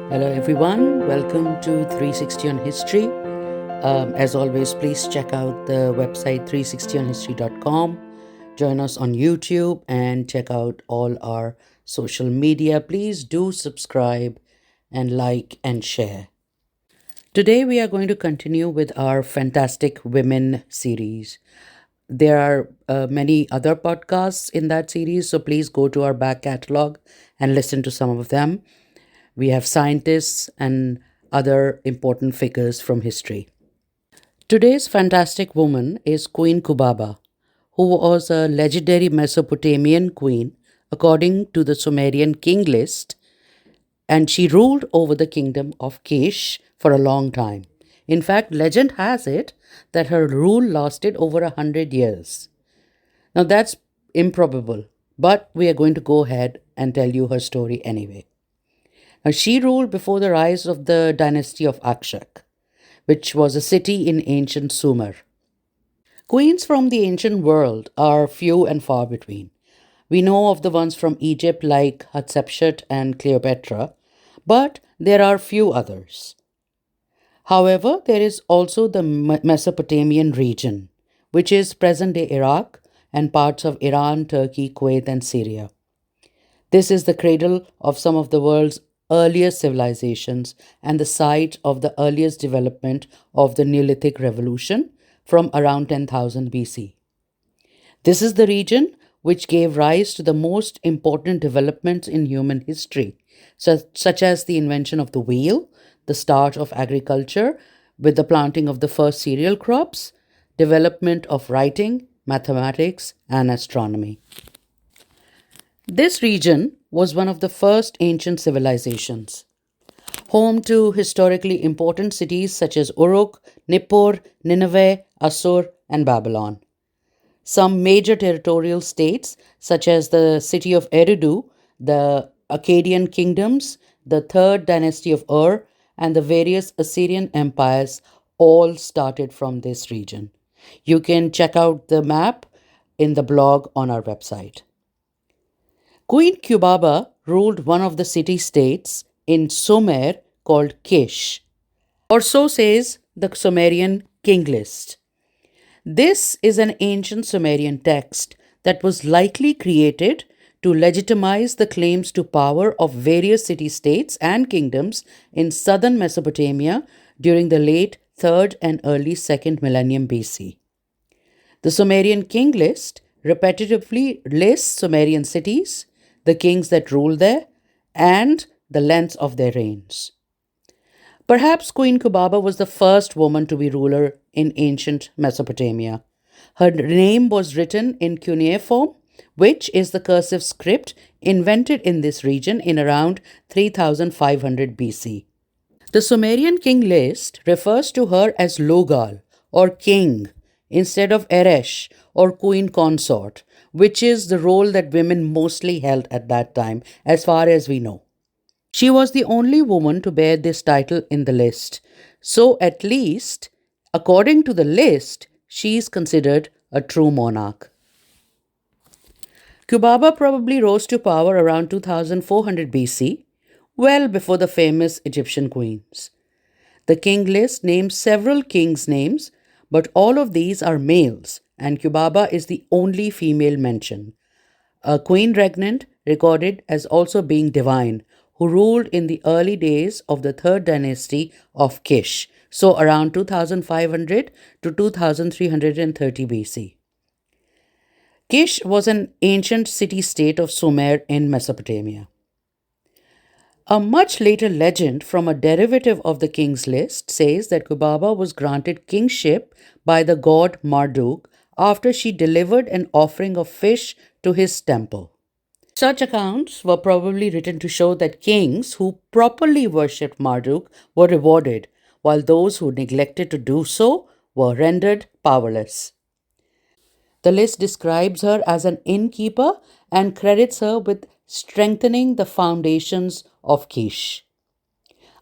Hello, everyone. Welcome to 360 on History. As always, please check out the website 360onhistory.com. Join us on YouTube and check out all our social media. Please do subscribe and like and share. Today, we are going to continue with our Fantastic Women series. There are many other podcasts in that series, so please go to our back catalog and listen to some of them. We have scientists and other important figures from history. Today's fantastic woman is Queen Kubaba, who was a legendary Mesopotamian queen according to the Sumerian King List, and she ruled over the Kingdom of Kish for a long time. In fact, legend has it that her rule lasted over 100 years. Now that's improbable, but we are going to go ahead and tell you her story anyway. Now, she ruled before the rise of the dynasty of Akshak, which was a city in ancient Sumer. Queens from the ancient world are few and far between. We know of the ones from Egypt like Hatshepsut and Cleopatra, but there are few others. However, there is also the Mesopotamian region, which is present day Iraq and parts of Iran, Turkey, Kuwait, and Syria. This is the cradle of some of the world's earliest civilizations and the site of the earliest development of the Neolithic Revolution from around 10,000 BC. This is the region which gave rise to the most important developments in human history, such as the invention of the wheel, the start of agriculture with the planting of the first cereal crops, development of writing, mathematics, and astronomy. This region was one of the first ancient civilizations, home to historically important cities such as Uruk, Nippur, Nineveh, Assur, and Babylon. Some major territorial states, such as the city of Eridu, the Akkadian kingdoms, the third dynasty of Ur, and the various Assyrian empires, all started from this region. You can check out the map in the blog on our website. Queen Kubaba ruled one of the city-states in Sumer called Kish, or so says the Sumerian King List. This is an ancient Sumerian text that was likely created to legitimize the claims to power of various city-states and kingdoms in southern Mesopotamia during the late 3rd and early 2nd millennium BC. The Sumerian King List repetitively lists Sumerian cities, the kings that ruled there, and the lengths of their reigns. Perhaps Queen Kubaba was the first woman to be ruler in ancient Mesopotamia. Her name was written in cuneiform, which is the cursive script invented in this region in around 3500 BC. The Sumerian King List refers to her as Logal or king instead of Eresh or queen consort, which is the role that women mostly held at that time, as far as we know. She was the only woman to bear this title in the list, so at least, according to the list, she is considered a true monarch. Kubaba probably rose to power around 2400 BC, well before the famous Egyptian queens. The king list names several kings' names, but all of these are males, and Kubaba is the only female mentioned. A queen regnant recorded as also being divine, who ruled in the early days of the third dynasty of Kish, so around 2500 to 2330 BC. Kish was an ancient city-state of Sumer in Mesopotamia. A much later legend from a derivative of the king's list says that Kubaba was granted kingship by the god Marduk after she delivered an offering of fish to his temple. Such accounts were probably written to show that kings who properly worshipped Marduk were rewarded, while those who neglected to do so were rendered powerless. The list describes her as an innkeeper and credits her with strengthening the foundations of Kish.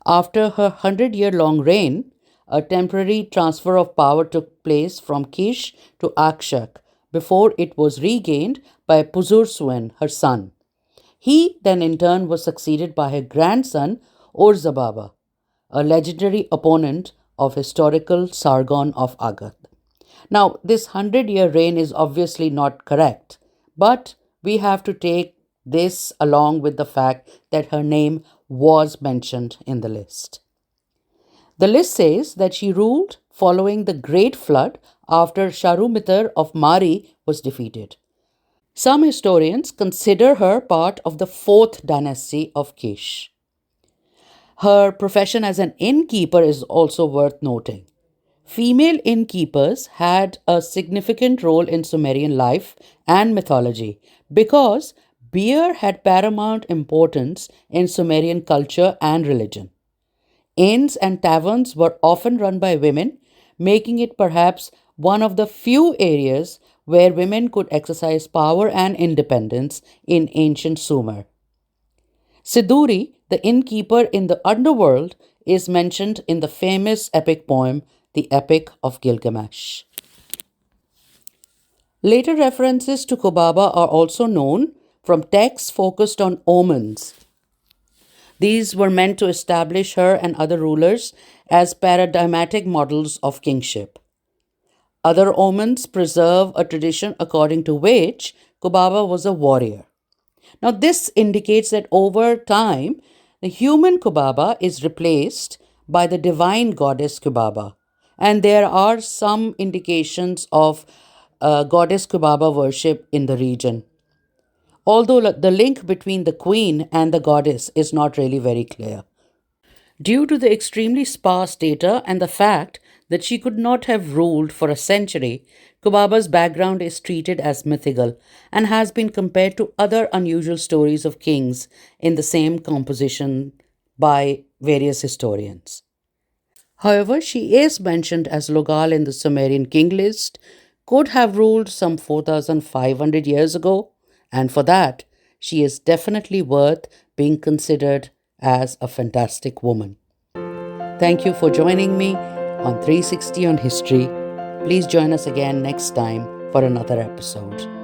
After her 100-year-long reign, a temporary transfer of power took place from Kish to Akshak before it was regained by Puzur-Suen, her son. He then in turn was succeeded by her grandson Zababa, a legendary opponent of historical Sargon of Akkad. Now, this 100-year reign is obviously not correct, but we have to take this along with the fact that her name was mentioned in the list. The list says that she ruled following the Great Flood after Sharumitar of Mari was defeated. Some historians consider her part of the fourth dynasty of Kish. Her profession as an innkeeper is also worth noting. Female innkeepers had a significant role in Sumerian life and mythology because beer had paramount importance in Sumerian culture and religion. Inns and taverns were often run by women, making it perhaps one of the few areas where women could exercise power and independence in ancient Sumer. Siduri, the innkeeper in the underworld, is mentioned in the famous epic poem, the Epic of Gilgamesh. Later references to Kubaba are also known from texts focused on omens. These were meant to establish her and other rulers as paradigmatic models of kingship. Other omens preserve a tradition according to which Kubaba was a warrior. Now, this indicates that over time, the human Kubaba is replaced by the divine goddess Kubaba. And there are some indications of goddess Kubaba worship in the region. Although the link between the queen and the goddess is not really very clear. Due to the extremely sparse data and the fact that she could not have ruled for a century, Kubaba's background is treated as mythical and has been compared to other unusual stories of kings in the same composition by various historians. However, she is mentioned as Logal in the Sumerian King List, could have ruled some 4,500 years ago, and for that, she is definitely worth being considered as a fantastic woman. Thank you for joining me on 360 on History. Please join us again next time for another episode.